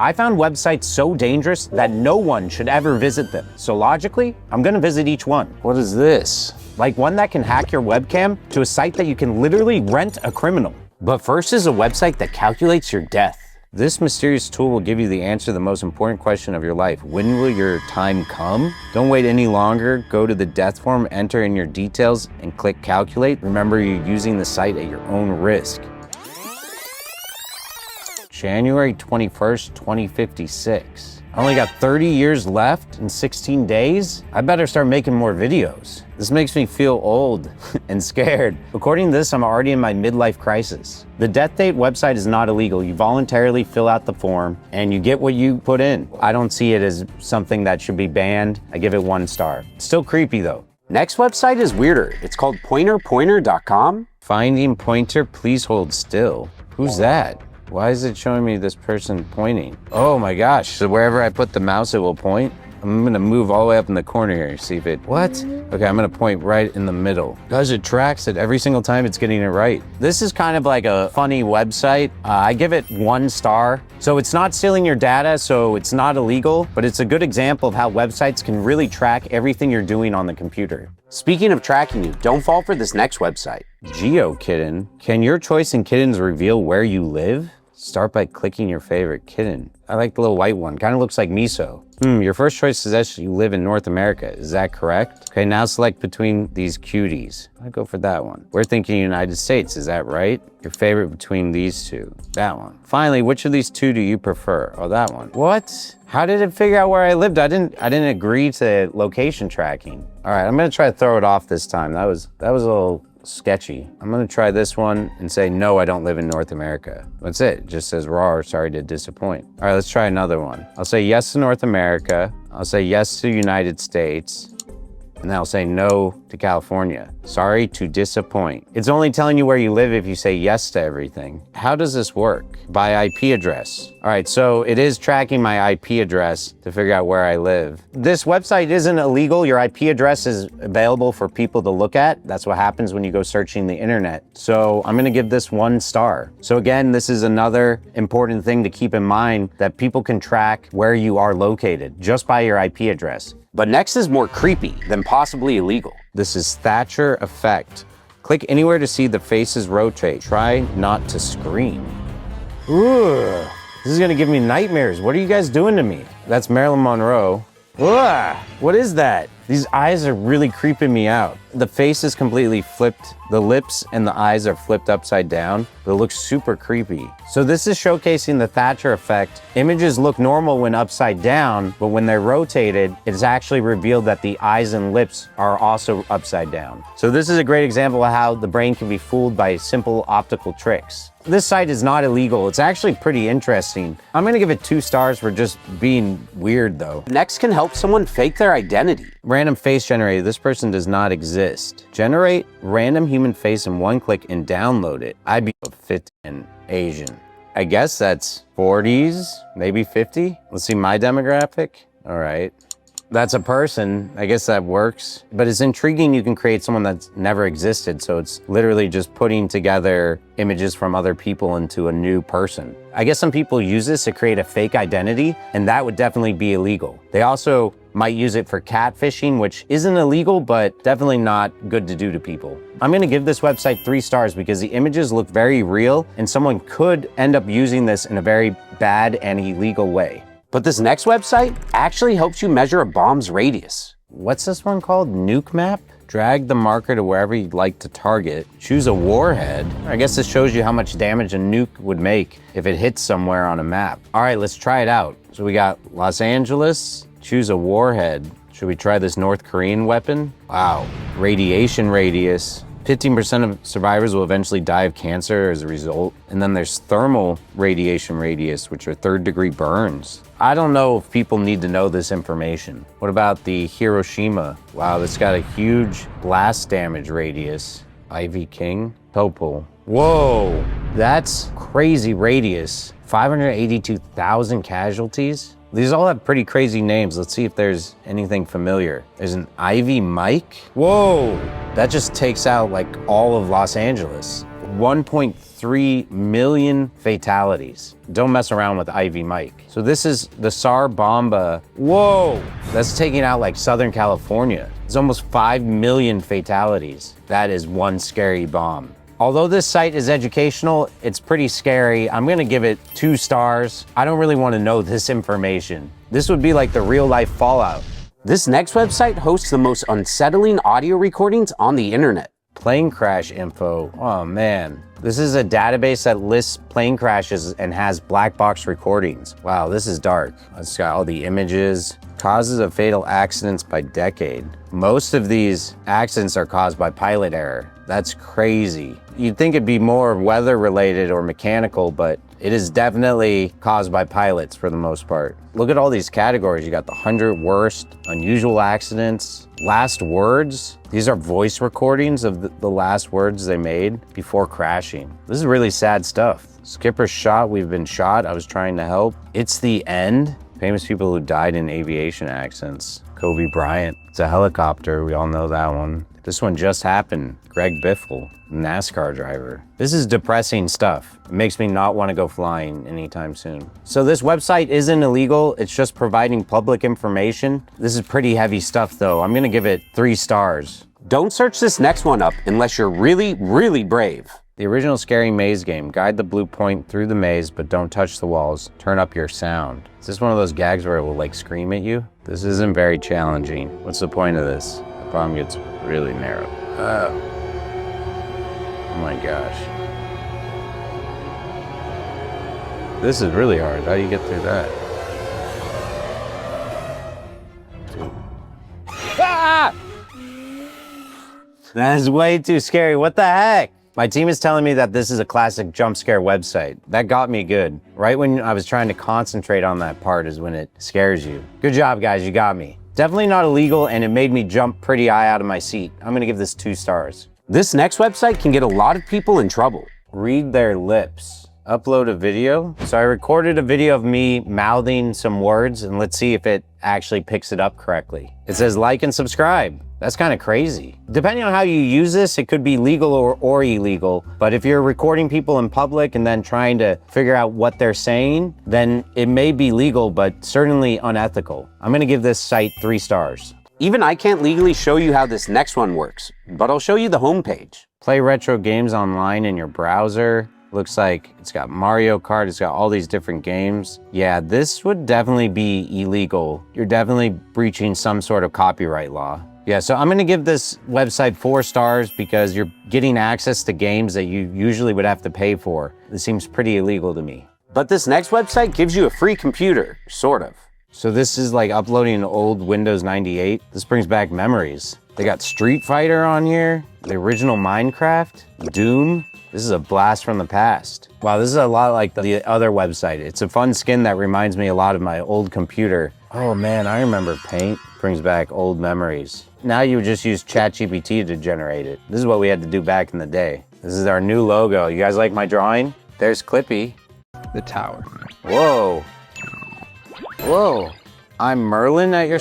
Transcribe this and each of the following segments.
I found websites so dangerous that no one should ever visit them. So logically, I'm gonna visit each one. What is this? Like one that can hack your webcam to a site that you can literally rent a criminal. But first is a website that calculates your death. This mysterious tool will give you the answer to the most important question of your life. When will your time come? Don't wait any longer. Go to the death form, enter in your details, and click calculate. Remember, you're using the site at your own risk. January 21st, 2056. I only got 30 years left in 16 days? I better start making more videos. This makes me feel old and scared. According to this, I'm already in my midlife crisis. The death date website is not illegal. You voluntarily fill out the form and you get what you put in. I don't see it as something that should be banned. I give it 1 star. Still creepy though. Next website is weirder. It's called pointerpointer.com. Finding pointer, please hold still. Who's that? Why is it showing me this person pointing? Oh my gosh, so wherever I put the mouse, it will point? I'm gonna move all the way up in the corner here, see if it, what? Okay, I'm gonna point right in the middle. Guys, it tracks it every single time it's getting it right. This is kind of like a funny website. I give it 1 star. So it's not stealing your data, so it's not illegal, but it's a good example of how websites can really track everything you're doing on the computer. Speaking of tracking you, don't fall for this next website. GeoKitten. Can your choice in kittens reveal where you live? Start by clicking your favorite kitten. I like the little white one, kind of looks like miso. Your first choice is that you live in North America, is that correct? Okay, now select between these cuties. I go for that one. We're thinking United States, is that right? Your favorite between these two, that one. Finally, which of these two do you prefer? Oh, that one. What? How did it figure out where I lived? I didn't agree to location tracking. All right, I'm gonna try to throw it off this time. That was a little sketchy. I'm gonna try this one and say, no, I don't live in North America. That's it, just says raw, sorry to disappoint. All right, let's try another one. I'll say yes to North America. I'll say yes to United States. And then I'll say no to California. Sorry to disappoint. It's only telling you where you live if you say yes to everything. How does this work? By IP address. All right, so it is tracking my IP address to figure out where I live. This website isn't illegal. Your IP address is available for people to look at. That's what happens when you go searching the internet. So I'm gonna give this 1 star. So again, this is another important thing to keep in mind, that people can track where you are located just by your IP address. But next is more creepy than possibly illegal. This is Thatcher Effect. Click anywhere to see the faces rotate. Try not to scream. Ooh, this is gonna give me nightmares. What are you guys doing to me? That's Marilyn Monroe. Ugh, what is that? These eyes are really creeping me out. The face is completely flipped. The lips and the eyes are flipped upside down. It looks super creepy. So this is showcasing the Thatcher effect. Images look normal when upside down, but when they're rotated, it's actually revealed that the eyes and lips are also upside down. So this is a great example of how the brain can be fooled by simple optical tricks. This site is not illegal. It's actually pretty interesting. I'm gonna give it 2 stars for just being weird though. Next can help someone fake their identity. Random face generator. This person does not exist. Generate random human face in 1 click and download it. I'd be fit and Asian. I guess that's 40s, maybe 50. Let's see my demographic. All right. That's a person, I guess that works. But it's intriguing you can create someone that's never existed, so it's literally just putting together images from other people into a new person. I guess some people use this to create a fake identity, and that would definitely be illegal. They also might use it for catfishing, which isn't illegal, but definitely not good to do to people. I'm gonna give this website 3 stars because the images look very real, and someone could end up using this in a very bad and illegal way. But this next website actually helps you measure a bomb's radius. What's this one called? Nuke Map? Drag the marker to wherever you'd like to target. Choose a warhead. I guess this shows you how much damage a nuke would make if it hits somewhere on a map. All right, let's try it out. So we got Los Angeles. Choose a warhead. Should we try this North Korean weapon? Wow, radiation radius. 15% of survivors will eventually die of cancer as a result. And then there's thermal radiation radius, which are 3rd-degree burns. I don't know if people need to know this information. What about the Hiroshima? Wow, that's got a huge blast damage radius. Ivy King, Topol. Whoa, that's crazy radius. 582,000 casualties. These all have pretty crazy names. Let's see if there's anything familiar. There's an Ivy Mike. Whoa, that just takes out like all of Los Angeles. 1.3 million fatalities. Don't mess around with Ivy Mike. So this is the SAR Bomba. Whoa, that's taking out like Southern California. It's almost 5 million fatalities. That is one scary bomb. Although this site is educational, it's pretty scary. I'm gonna give it 2 stars. I don't really wanna know this information. This would be like the real life Fallout. This next website hosts the most unsettling audio recordings on the internet. Plane crash info. Oh man. This is a database that lists plane crashes and has black box recordings. Wow, this is dark. It's got all the images. Causes of fatal accidents by decade. Most of these accidents are caused by pilot error. That's crazy. You'd think it'd be more weather related or mechanical, but it is definitely caused by pilots for the most part. Look at all these categories. You got the 100 worst, unusual accidents, last words. These are voice recordings of the last words they made before crashing. This is really sad stuff. Skipper shot, we've been shot, I was trying to help. It's the end. Famous people who died in aviation accidents. Kobe Bryant. It's a helicopter, we all know that one. This one just happened. Greg Biffle, NASCAR driver. This is depressing stuff. It makes me not want to go flying anytime soon. So this website isn't illegal, it's just providing public information. This is pretty heavy stuff though. I'm gonna give it 3 stars. Don't search this next one up unless you're really, really brave. The original Scary Maze game. Guide the blue point through the maze, but don't touch the walls. Turn up your sound. Is this one of those gags where it will like scream at you? This isn't very challenging. What's the point of this? The problem gets really narrow. Oh my gosh. This is really hard. How do you get through that? Ah! That is way too scary. What the heck? My team is telling me that this is a classic jump scare website. That got me good. Right when I was trying to concentrate on that part is when it scares you. Good job, guys, you got me. Definitely not illegal, and it made me jump pretty high out of my seat. I'm gonna give this 2 stars. This next website can get a lot of people in trouble. Read their lips. Upload a video. So I recorded a video of me mouthing some words, and let's see if it actually picks it up correctly. It says like and subscribe. That's kind of crazy. Depending on how you use this, it could be legal or illegal. But if you're recording people in public and then trying to figure out what they're saying, then it may be legal, but certainly unethical. I'm gonna give this site 3 stars. Even I can't legally show you how this next one works, but I'll show you the homepage. Play retro games online in your browser. Looks like it's got Mario Kart, it's got all these different games. Yeah, this would definitely be illegal. You're definitely breaching some sort of copyright law. Yeah, so I'm gonna give this website 4 stars because you're getting access to games that you usually would have to pay for. This seems pretty illegal to me. But this next website gives you a free computer, sort of. So this is like uploading an old Windows 98. This brings back memories. They got Street Fighter on here, the original Minecraft, Doom. This is a blast from the past. Wow, this is a lot like the other website. It's a fun skin that reminds me a lot of my old computer. Oh man, I remember Paint. Brings back old memories. Now you just use ChatGPT to generate it. This is what we had to do back in the day. This is our new logo. You guys like my drawing? There's Clippy. The tower. Whoa. Whoa. I'm Merlin at your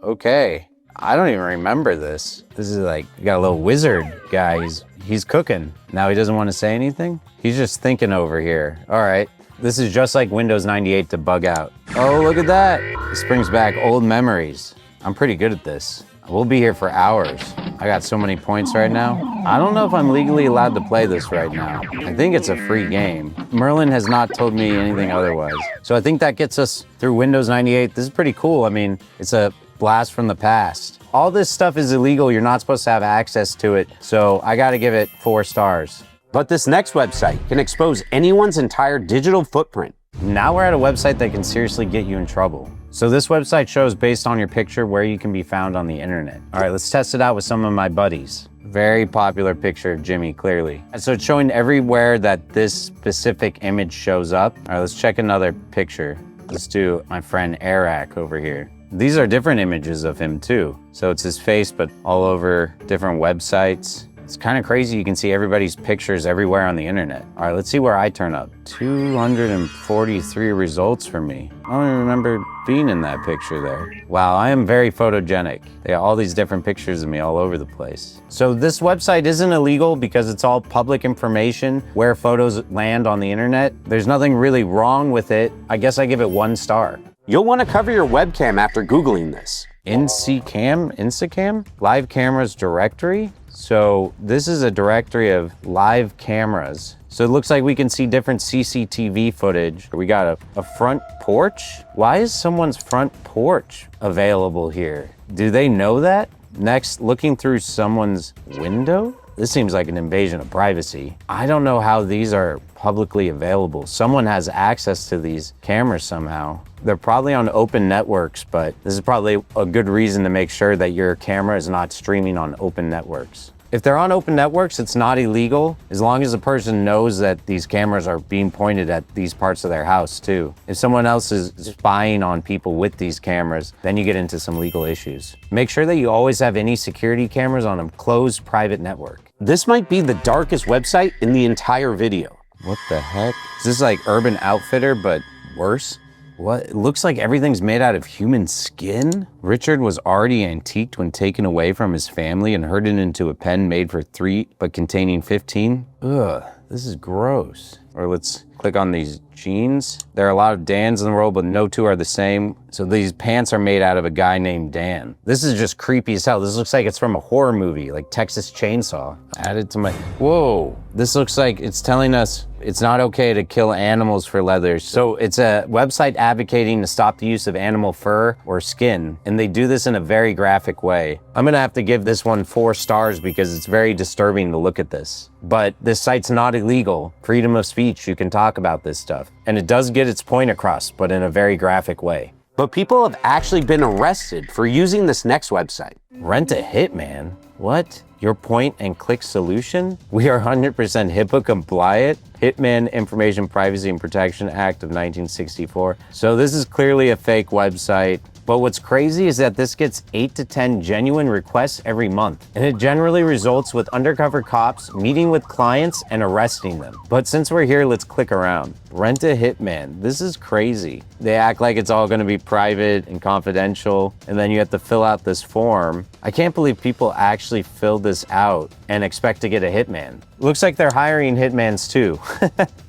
Okay. I don't even remember this. This is like, you got a little wizard guy. He's cooking. Now he doesn't want to say anything? He's just thinking over here. All right. This is just like Windows 98 to bug out. Oh, look at that. This brings back old memories. I'm pretty good at this. We'll be here for hours. I got so many points right now. I don't know if I'm legally allowed to play this right now. I think it's a free game. Merlin has not told me anything otherwise. So I think that gets us through Windows 98. This is pretty cool. I mean, it's a blast from the past. All this stuff is illegal. You're not supposed to have access to it. So I gotta give it 4 stars. But this next website can expose anyone's entire digital footprint. Now we're at a website that can seriously get you in trouble. So this website shows based on your picture where you can be found on the internet. All right, let's test it out with some of my buddies. Very popular picture of Jimmy, clearly. And so it's showing everywhere that this specific image shows up. All right, let's check another picture. Let's do my friend Eric over here. These are different images of him too. So it's his face, but all over different websites. It's kind of crazy. You can see everybody's pictures everywhere on the internet. All right, let's see where I turn up. 243 results for me. I don't even remember being in that picture there. Wow, I am very photogenic. They have all these different pictures of me all over the place. So this website isn't illegal because it's all public information where photos land on the internet. There's nothing really wrong with it. I guess I give it 1 star. You'll want to cover your webcam after Googling this. Instacam? Live cameras directory? So this is a directory of live cameras. So it looks like we can see different CCTV footage. We got a front porch? Why is someone's front porch available here? Do they know that? Next, looking through someone's window? This seems like an invasion of privacy. I don't know how these are publicly available. Someone has access to these cameras somehow. They're probably on open networks, but this is probably a good reason to make sure that your camera is not streaming on open networks. If they're on open networks, it's not illegal as long as the person knows that these cameras are being pointed at these parts of their house too. If someone else is spying on people with these cameras, then you get into some legal issues. Make sure that you always have any security cameras on a closed private network. This might be the darkest website in the entire video. What the heck? Is this like Urban Outfitter, but worse? What? It looks like everything's made out of human skin? Richard was already antiqued when taken away from his family and herded into a pen made for 3 but containing 15. Ugh, this is gross. Or let's click on these jeans. There are a lot of Dans in the world, but no 2 are the same. So these pants are made out of a guy named Dan. This is just creepy as hell. This looks like it's from a horror movie, like Texas Chainsaw. Added to my, whoa. This looks like it's telling us it's not okay to kill animals for leather. So it's a website advocating to stop the use of animal fur or skin. And they do this in a very graphic way. I'm gonna have to give this one 4 stars because it's very disturbing to look at this. But this site's not illegal. Freedom of speech, you can talk about this stuff. And it does get its point across, but in a very graphic way. But people have actually been arrested for using this next website. Rent a Hitman? What? Your point and click solution? We are 100% HIPAA compliant. Hitman Information Privacy and Protection Act of 1964. So this is clearly a fake website. But what's crazy is that this gets 8 to 10 genuine requests every month. And it generally results with undercover cops meeting with clients and arresting them. But since we're here, let's click around. Rent a Hitman. This is crazy. They act like it's all gonna be private and confidential, and then you have to fill out this form. I can't believe people actually fill this out and expect to get a hitman. Looks like they're hiring hitmans too.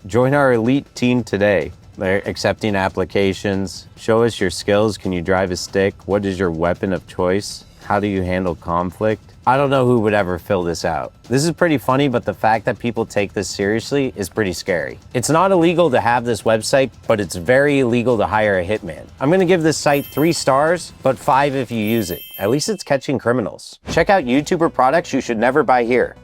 Join our elite team today. They're accepting applications. Show us your skills. Can you drive a stick? What is your weapon of choice? How do you handle conflict? I don't know who would ever fill this out. This is pretty funny, but the fact that people take this seriously is pretty scary. It's not illegal to have this website, but it's very illegal to hire a hitman. I'm gonna give this site 3 stars, but 5 if you use it. At least it's catching criminals. Check out YouTuber products you should never buy here.